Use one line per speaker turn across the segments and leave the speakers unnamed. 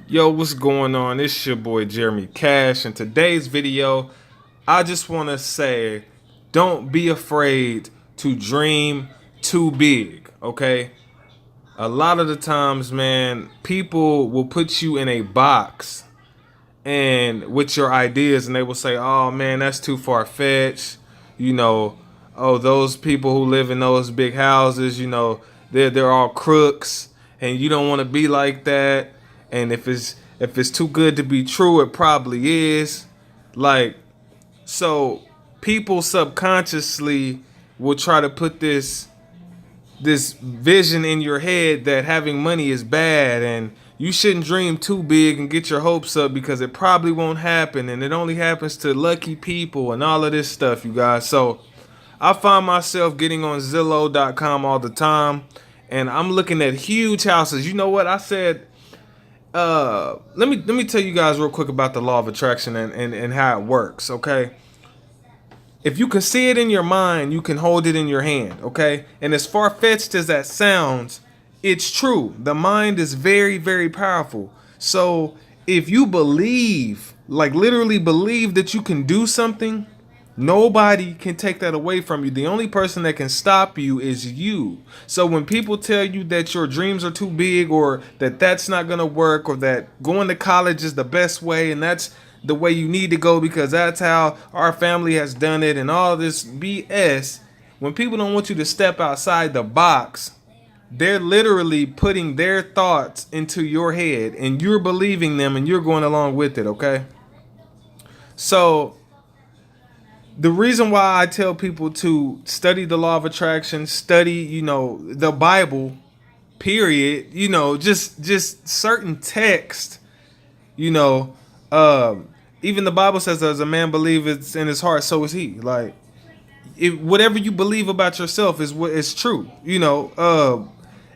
Yo, what's going on? It's your boy Jeremy Cash. In today's video, I just want to say don't be afraid to dream too big, okay? A lot of the times, man, people will put you in a box and with your ideas and they will say, "Oh man, that's too far fetched." You know, "Oh, those people who live in those big houses, they're all crooks and you don't want to be like that." And if it's too good to be true, it probably is. Like, so people subconsciously will try to put this vision in your head that having money is bad and you shouldn't dream too big and get your hopes up because it probably won't happen and it only happens to lucky people and all of this stuff, you guys. So I find myself getting on Zillow.com all the time and I'm looking at huge houses. You know what? I said, let me tell you guys real quick about the law of attraction and how it works, okay? If you can see it in your mind, you can hold it in your hand, okay? And as far-fetched as that sounds, it's true. The mind is very, very powerful. So if you believe, like literally believe that you can do something, nobody can take that away from you. The only person that can stop you is you. So when people tell you that your dreams are too big or that that's not going to work or that going to college is the best way and that's the way you need to go because that's how our family has done it and all this BS, when people don't want you to step outside the box, they're literally putting their thoughts into your head and you're believing them and you're going along with it, okay? So the reason why I tell people to study the law of attraction, study, the Bible, period, just certain text, you know, even the Bible says, as a man believes in his heart, so is he. Like, whatever you believe about yourself is what is true,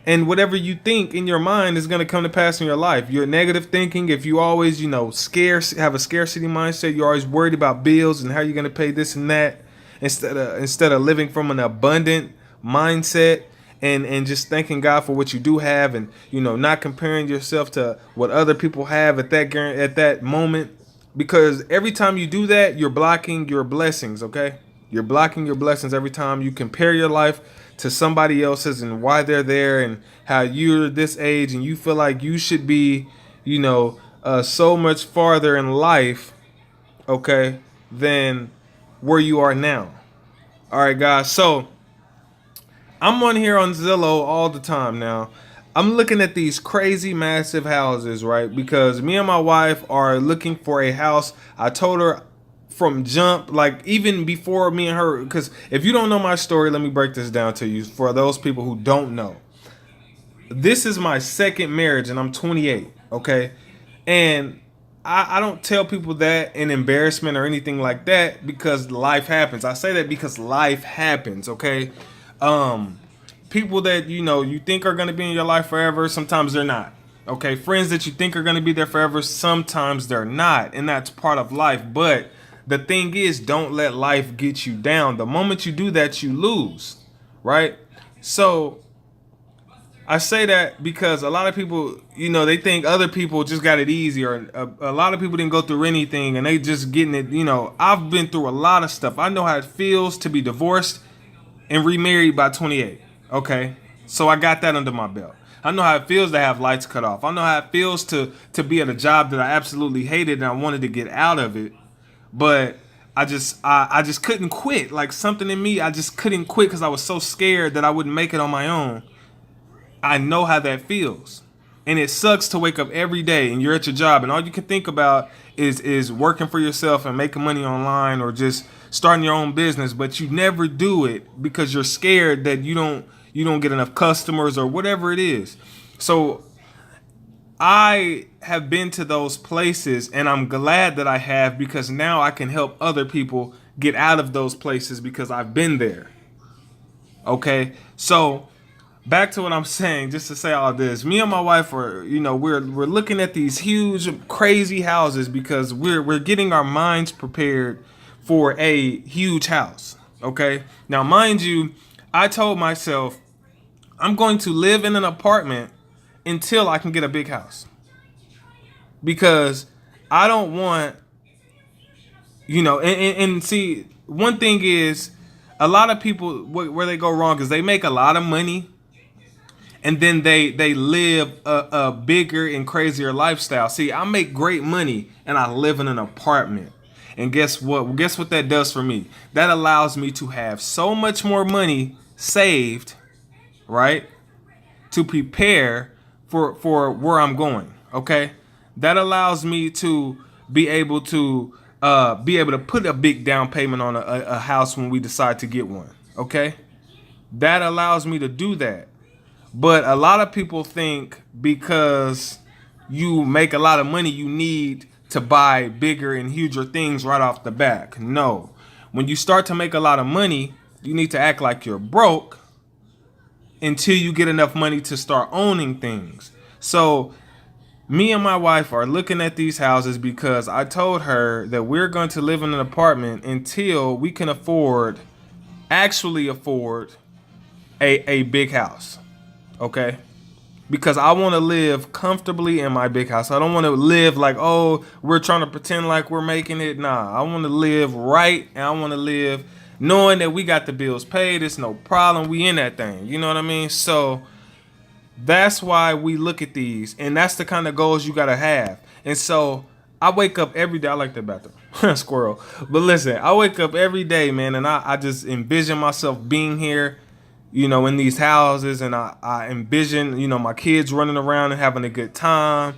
and whatever you think in your mind is going to come to pass in your life. Your negative thinking, if you always, have a scarcity mindset, you're always worried about bills and how you're going to pay this and that, instead of living from an abundant mindset and just thanking God for what you do have, and not comparing yourself to what other people have at that moment, because every time you do that, you're blocking your blessings, okay? You're blocking your blessings every time you compare your life to somebody else's and why they're there and how you're this age and you feel like you should be, so much farther in life, okay, than where you are now. All right, guys. So I'm on here on Zillow all the time now. I'm looking at these crazy massive houses, right? Because me and my wife are looking for a house. I told her from jump, like even before me and her, because if you don't know my story, let me break this down to you for those people who don't know. This is my second marriage and I'm 28, okay? And I don't tell people that in embarrassment or anything like that because life happens. I say that because life happens, okay? People that you think are going to be in your life forever, sometimes they're not. Okay, friends that you think are going to be there forever, sometimes they're not, and that's part of life. But the thing is, don't let life get you down. The moment you do that, you lose, right? So I say that because a lot of people, they think other people just got it easy, or a lot of people didn't go through anything and they just getting it. I've been through a lot of stuff. I know how it feels to be divorced and remarried by 28. Okay, so I got that under my belt. I know how it feels to have lights cut off. I know how it feels to be at a job that I absolutely hated and I wanted to get out of it, but I just couldn't quit. Like something in me, I just couldn't quit because I was so scared that I wouldn't make it on my own. I know how that feels. And it sucks to wake up every day and you're at your job and all you can think about is working for yourself and making money online or just starting your own business, but you never do it because you're scared that you don't get enough customers or whatever it is. So I have been to those places and I'm glad that I have, because now I can help other people get out of those places because I've been there. Okay? So back to what I'm saying, just to say all this. Me and my wife are, we're looking at these huge, crazy houses because we're getting our minds prepared for a huge house. Okay? Now, mind you, I told myself I'm going to live in an apartment until I can get a big house. because I don't want, and see, one thing is, a lot of people where they go wrong is they make a lot of money, and then they live a bigger and crazier lifestyle. See, I make great money and I live in an apartment. And guess what? Guess what that does for me? That allows me to have so much more money saved, right? To prepare for where I'm going. Okay? That allows me to be able to put a big down payment on a house when we decide to get one. Okay? That allows me to do that. But a lot of people think because you make a lot of money, you need to buy bigger and huger things right off the back. No. When you start to make a lot of money, you need to act like you're broke until you get enough money to start owning things. So me and my wife are looking at these houses because I told her that we're going to live in an apartment until we can actually afford a big house. Okay? Because I want to live comfortably in my big house. I don't want to live like, oh, we're trying to pretend like we're making it. Nah, I want to live right, and I want to live knowing that we got the bills paid. It's no problem. We in that thing. You know what I mean? So that's why we look at these, and that's the kind of goals you got to have. And so I wake up every day. I like that bathroom. Squirrel. But listen, I wake up every day, man, and I just envision myself being here, in these houses, and I envision, my kids running around and having a good time.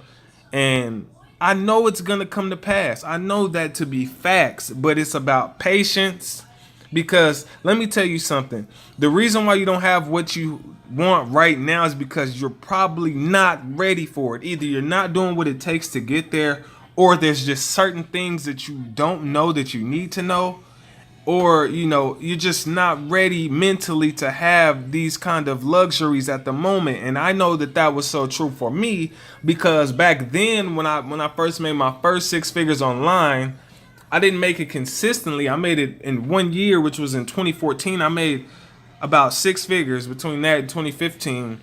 And I know it's going to come to pass. I know that to be facts, but it's about patience. Because let me tell you something. The reason why you don't have what you want right now is because you're probably not ready for it. Either you're not doing what it takes to get there, or there's just certain things that you don't know that you need to know, or you're just not ready mentally to have these kind of luxuries at the moment. And I know that was so true for me, because back then when I first made my first six figures online, I didn't make it consistently. I made it in 1 year, which was in 2014. I made about six figures between that and 2015,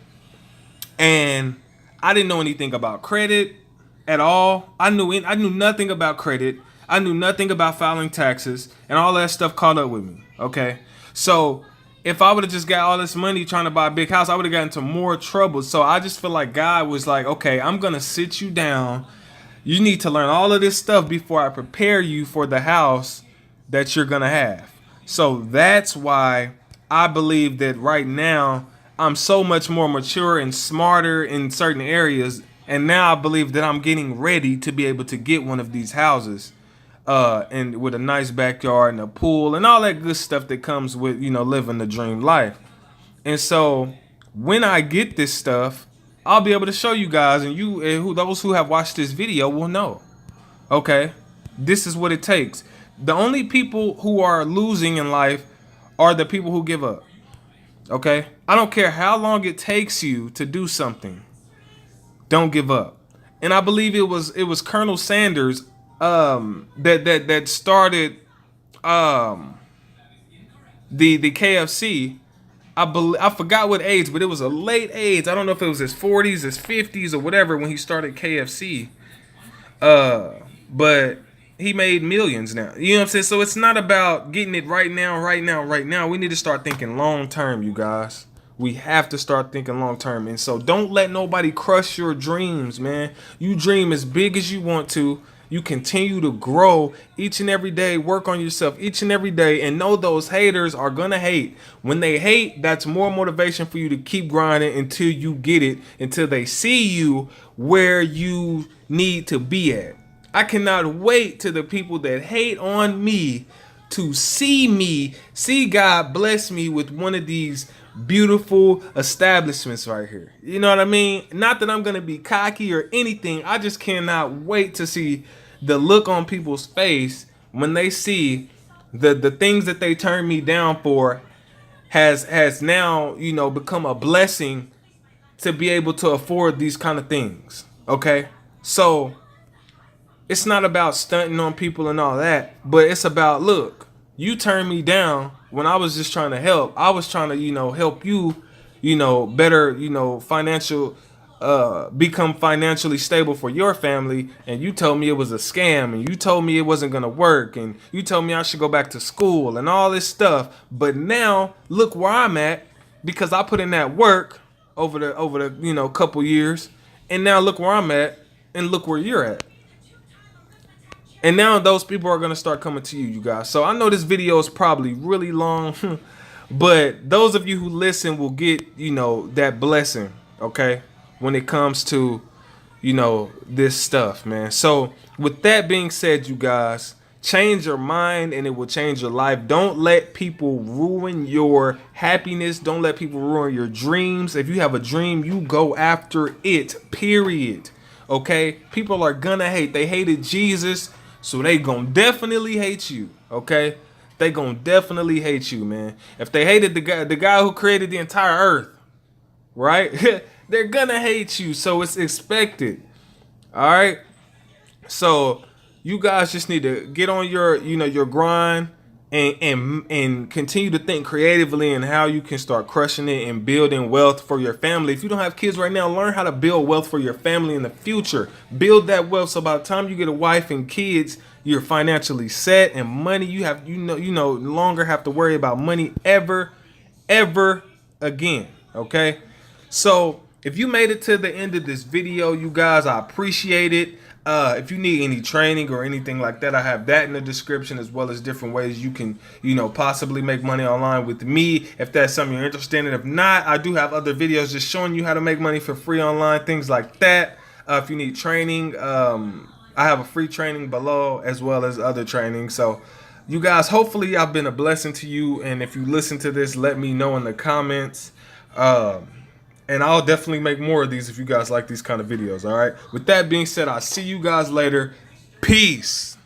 and I didn't know anything about credit at all. I knew nothing about credit. I knew nothing about filing taxes, and all that stuff caught up with me. Okay, so if I would have just got all this money trying to buy a big house, I would have gotten into more trouble. So I just feel like God was like, okay, I'm gonna sit you down. You need to learn all of this stuff before I prepare you for the house that you're gonna have. So that's why I believe that right now I'm so much more mature and smarter in certain areas, and now I believe that I'm getting ready to be able to get one of these houses, and with a nice backyard and a pool and all that good stuff that comes with living the dream life. And so when I get this stuff, I'll be able to show you guys, and those who have watched this video will know. Okay, this is what it takes. The only people who are losing in life are the people who give up. Okay, I don't care how long it takes you to do something. Don't give up. And I believe it was Colonel Sanders that started the KFC. I forgot what age, but it was a late age. I don't know if it was his 40s, his 50s, or whatever when he started KFC. But he made millions now. You know what I'm saying? So it's not about getting it right now, right now, right now. We need to start thinking long term, you guys. We have to start thinking long term. And so don't let nobody crush your dreams, man. You dream as big as you want to. You continue to grow each and every day, work on yourself each and every day, and know those haters are gonna hate. When they hate, that's more motivation for you to keep grinding until you get it, until they see you where you need to be at. I cannot wait to the people that hate on me to see God bless me with one of these beautiful establishments right here. You know what I mean? Not that I'm gonna be cocky or anything. I just cannot wait to see the look on people's face when they see the things that they turned me down for has now become a blessing to be able to afford these kind of things. Okay, so it's not about stunting on people and all that, but it's about, look, you turned me down when I was just trying to help. I was trying to, help you, better, financial become financially stable for your family, and you told me it was a scam, and you told me it wasn't gonna work, and you told me I should go back to school and all this stuff. But now look where I'm at, because I put in that work over the couple years, and now look where I'm at, and look where you're at. And now those people are gonna start coming to you, you guys. So I know this video is probably really long, but those of you who listen will get, that blessing, okay? When it comes to, this stuff, man. So with that being said, you guys, change your mind and it will change your life. Don't let people ruin your happiness. Don't let people ruin your dreams. If you have a dream, you go after it, period. Okay? People are gonna hate. They hated Jesus, so they gonna definitely hate you. Okay? They gonna definitely hate you, man. If they hated the guy who created the entire earth, right? They're gonna hate you, so it's expected. All right. So you guys just need to get on your grind, and continue to think creatively and how you can start crushing it and building wealth for your family. If you don't have kids right now, learn how to build wealth for your family in the future. Build that wealth so by the time you get a wife and kids, you're financially set, and money you no longer have to worry about money ever again. Okay? So if you made it to the end of this video, you guys, I appreciate it. If you need any training or anything like that, I have that in the description, as well as different ways you can, possibly make money online with me, if that's something you're interested in. If not, I do have other videos just showing you how to make money for free online, things like that. If you need training, I have a free training below, as well as other training. So you guys, hopefully I've been a blessing to you. And if you listen to this, let me know in the comments. And I'll definitely make more of these if you guys like these kind of videos, all right? With that being said, I'll see you guys later. Peace.